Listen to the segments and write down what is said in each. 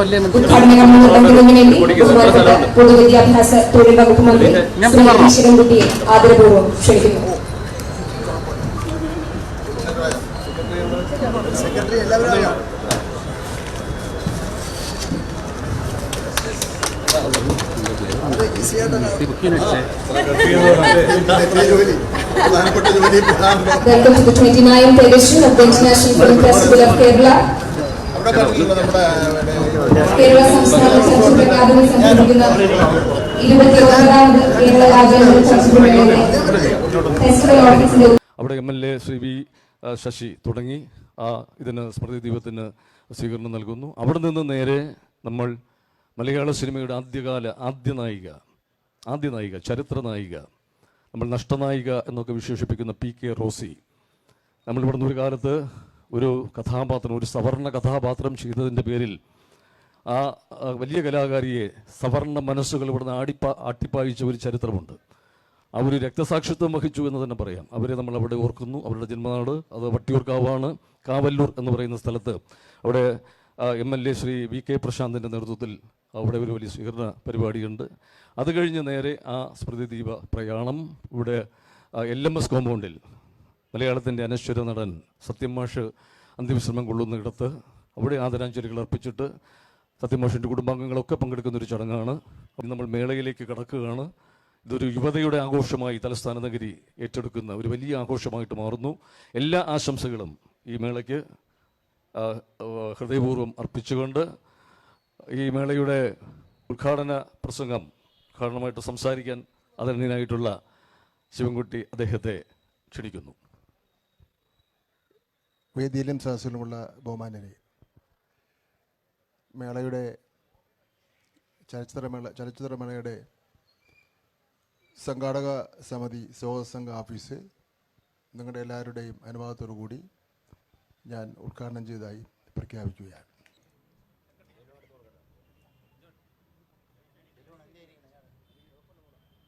ഉദ്ഘാടന കർമ്മം നിർവഹിക്കുന്നതിന് വേണ്ടി ബഹുമാനപ്പെട്ട പൊതുവിദ്യാഭ്യാസ തൊഴിൽ വകുപ്പ് മന്ത്രി ശ്രീ ശിവൻകുട്ടിയെ ആദരപൂർവ്വം ക്ഷണിക്കുന്നു. Welcome to the 29th edition of the International Film Festival of Kerala. Kerala സംസ്ഥാന ചലച്ചിത്ര അക്കാദമി സംഘടിപ്പിക്കുന്ന 21ാമത് കേരള രാജ്യാന്തര ചലച്ചിത്രമേളയുടെ ഫെസ്റ്റിവൽ ഓഫീസിന്റെ അവിടെ MLA ശ്രീ വി ശശി തുടങ്ങി ഇതിന് സ്മൃതി ദീപത്തിന് സ്വീകരണം നൽകുന്നു. അവിടെ നിന്ന് നേരെ നമ്മൾ മലയാള സിനിമയുടെ ആദ്യ നായിക ചരിത്ര നായിക, നമ്മൾ നഷ്ടനായിക എന്നൊക്കെ വിശേഷിപ്പിക്കുന്ന PK റോസി, നമ്മളിവിടെ നിന്ന് ഒരു കാലത്ത് ഒരു കഥാപാത്രം, ഒരു സവർണ കഥാപാത്രം ചെയ്തതിൻ്റെ പേരിൽ ആ വലിയ കലാകാരിയെ സവർണ മനസ്സുകൾ ഇവിടുന്ന് ആട്ടിപ്പായിച്ച ഒരു ചരിത്രമുണ്ട്. അവർ രക്തസാക്ഷിത്വം വഹിച്ചു എന്ന് തന്നെ പറയാം. അവരെ നമ്മൾ അവിടെ ഓർക്കുന്നു. അവരുടെ ജന്മനാട് അത് വട്ടിയൂർക്കാവാണ്, കാവല്ലൂർ എന്ന് പറയുന്ന സ്ഥലത്ത്. അവിടെ MLA ശ്രീ VK പ്രശാന്തിൻ്റെ നേതൃത്വത്തിൽ അവിടെ ഒരു വലിയ സ്വീകരണ പരിപാടിയുണ്ട്. അത് കഴിഞ്ഞ് നേരെ ആ സ്മൃതിദീപ പ്രയാണം ഇവിടെ LMS കോമ്പൗണ്ടിൽ മലയാളത്തിൻ്റെ അനശ്വര നടൻ സത്യം മാഷ് അന്ത്യവിശ്രമം കൊള്ളുന്നിടത്ത് അവിടെ ആദരാഞ്ജലികൾ അർപ്പിച്ചിട്ട് സത്യം മാഷിൻ്റെ കുടുംബാംഗങ്ങളൊക്കെ പങ്കെടുക്കുന്നൊരു ചടങ്ങാണ്. നമ്മൾ മേളയിലേക്ക് കടക്കുകയാണ്. ഇതൊരു യുവതയുടെ ആഘോഷമായി തലസ്ഥാന നഗരി ഏറ്റെടുക്കുന്ന ഒരു വലിയ ആഘോഷമായിട്ട് മാറുന്നു. എല്ലാ ആശംസകളും ഈ മേളയ്ക്ക് ഹൃദയപൂർവ്വം അർപ്പിച്ചുകൊണ്ട് ഈ മേളയുടെ ഉദ്ഘാടനമായിട്ട് സംസാരിക്കാൻ ആദരണീയനായിട്ടുള്ള ശിവൻകുട്ടി അദ്ദേഹത്തെ ക്ഷണിക്കുന്നു. വേദിയിലും സദസ്സിലുമുള്ള ബഹുമാന്യരെ, മേളയുടെ ചലച്ചിത്രമേളയുടെ സംഘാടക സമിതി സ്വാഗത സംഘ ഓഫീസ് നിങ്ങളുടെ എല്ലാവരുടെയും അനുവാദത്തോടു കൂടി ഞാൻ ഉദ്ഘാടനം ചെയ്തതായി പ്രഖ്യാപിക്കുകയാണ്.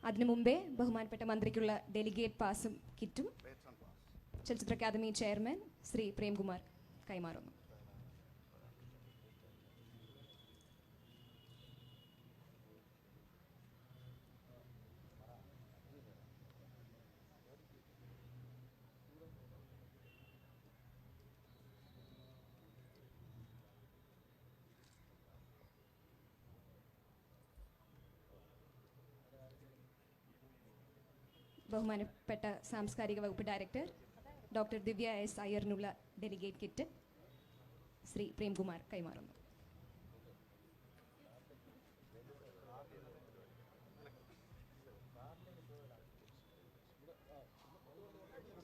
അതിനു മുമ്പേ ബഹുമാനപ്പെട്ട മന്ത്രിക്കുള്ള ഡെലിഗേറ്റ് പാസും കിറ്റും ചലച്ചിത്ര അക്കാദമി ചെയർമാൻ ശ്രീ പ്രേംകുമാർ കൈമാറുന്നു. ബഹുമാനപ്പെട്ട സാംസ്കാരിക വകുപ്പ് ഡയറക്ടർ ഡോക്ടർ ദിവ്യ S. അയ്യറിനുള്ള ഡെലിഗേറ്റ് കിറ്റ് ശ്രീ പ്രേംകുമാർ കൈമാറുന്നു.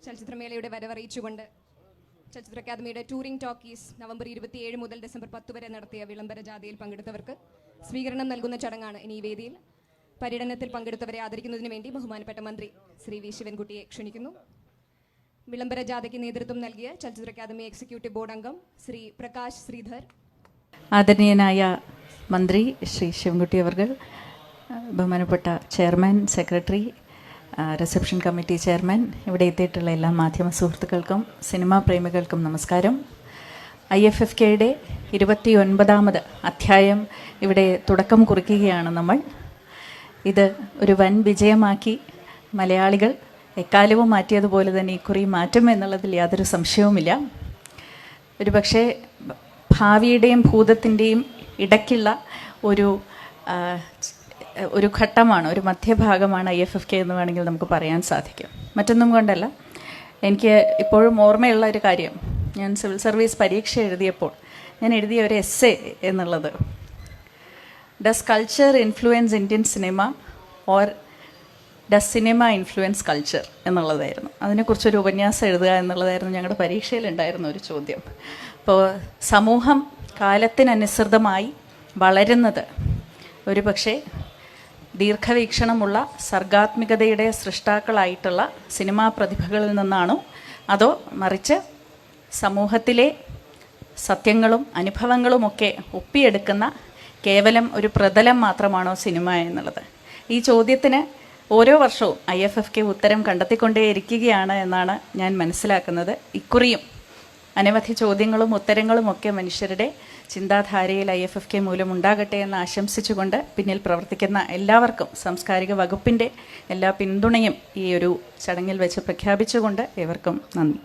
ചലച്ചിത്രമേളയുടെ വരവറിയിച്ചുകൊണ്ട് ചലച്ചിത്ര അക്കാദമിയുടെ ടൂറിംഗ് ടോക്കീസ് നവംബർ 27 മുതൽ ഡിസംബർ 10 വരെ നടത്തിയ വിളംബര ജാഥയിൽ പങ്കെടുത്തവർക്ക് സ്വീകരണം നൽകുന്ന ചടങ്ങാണ് ഇനി ഈ വേദിയിൽ. പര്യടനത്തിൽ പങ്കെടുത്തവരെ ആദരിക്കുന്നതിന് വേണ്ടി ബഹുമാനപ്പെട്ട മന്ത്രി ശ്രീ വി ശിവൻകുട്ടിയെ ക്ഷണിക്കുന്നു. വിളംബര ജാഥയ്ക്ക് നേതൃത്വം നൽകിയ ചലച്ചിത്ര അക്കാദമി എക്സിക്യൂട്ടീവ് ബോർഡ് അംഗം ശ്രീ പ്രകാശ് ശ്രീധർ, ആദരണീയനായ മന്ത്രി ശ്രീ ശിവൻകുട്ടി അവർകൾ, ബഹുമാനപ്പെട്ട chairman, secretary, reception committee chairman, ഇവിടെ എത്തിയിട്ടുള്ള എല്ലാ മാധ്യമ സുഹൃത്തുക്കൾക്കും സിനിമാ പ്രേമികൾക്കും നമസ്കാരം. IFFKയുടെ 29ാമത് അധ്യായം ഇവിടെ തുടക്കം കുറിക്കുകയാണ് നമ്മൾ. ഇത് ഒരു വൻ വിജയമാക്കി മലയാളികൾ എക്കാലവും മാറ്റിയതുപോലെ തന്നെ ഇക്കുറി മാറ്റും എന്നുള്ളതിൽ യാതൊരു സംശയവുമില്ല. ഒരു പക്ഷേ ഭാവിയുടെയും ഭൂതത്തിൻ്റെയും ഇടയ്ക്കുള്ള ഒരു ഘട്ടമാണ്, ഒരു മധ്യഭാഗമാണ് IFFK എന്ന് വേണമെങ്കിൽ നമുക്ക് പറയാൻ സാധിക്കും. മറ്റൊന്നും കൊണ്ടല്ല, എനിക്ക് ഇപ്പോഴും ഓർമ്മയുള്ള ഒരു കാര്യം, ഞാൻ സിവിൽ സർവീസ് പരീക്ഷ എഴുതിയപ്പോൾ ഞാൻ എഴുതിയ ഒരു എസ്സേ എന്നുള്ളത് does culture influence Indian cinema or does cinema influence culture എന്നുള്ളതായിരുന്നു. അതിനെക്കുറിച്ചൊരു ഉപന്യാസം എഴുതുക എന്നുള്ളതായിരുന്നു ഞങ്ങളുടെ പരീക്ഷയിലുണ്ടായിരുന്ന ഒരു ചോദ്യം. അപ്പോൾ സമൂഹം കാലത്തിനനുസൃതമായി വളരുന്നത് ഒരു പക്ഷേ ദീർഘവീക്ഷണമുള്ള സർഗാത്മികതയുടെ സൃഷ്ടാക്കളായിട്ടുള്ള സിനിമാ പ്രതിഭകളിൽ നിന്നാണോ, അതോ മറിച്ച് സമൂഹത്തിലെ സത്യങ്ങളും അനുഭവങ്ങളുമൊക്കെ ഒപ്പിയെടുക്കുന്ന കേവലം ഒരു പ്രതലം മാത്രമാണോ സിനിമ എന്നുള്ളത്? ഈ ചോദ്യത്തിന് ഓരോ വർഷവും IFFK ഉത്തരം കണ്ടെത്തിക്കൊണ്ടേയിരിക്കുകയാണ് എന്നാണ് ഞാൻ മനസ്സിലാക്കുന്നത്. ഇക്കുറിയും അനവധി ചോദ്യങ്ങളും ഉത്തരങ്ങളുമൊക്കെ മനുഷ്യരുടെ ചിന്താധാരയിൽ IFFK മൂലം ഉണ്ടാകട്ടെ എന്ന് ആശംസിച്ചുകൊണ്ട് പിന്നിൽ പ്രവർത്തിക്കുന്ന എല്ലാവർക്കും സാംസ്കാരിക വകുപ്പിൻ്റെ എല്ലാ പിന്തുണയും ഈ ഒരു ചടങ്ങിൽ വെച്ച് പ്രഖ്യാപിച്ചുകൊണ്ട് ഏവർക്കും നന്ദി.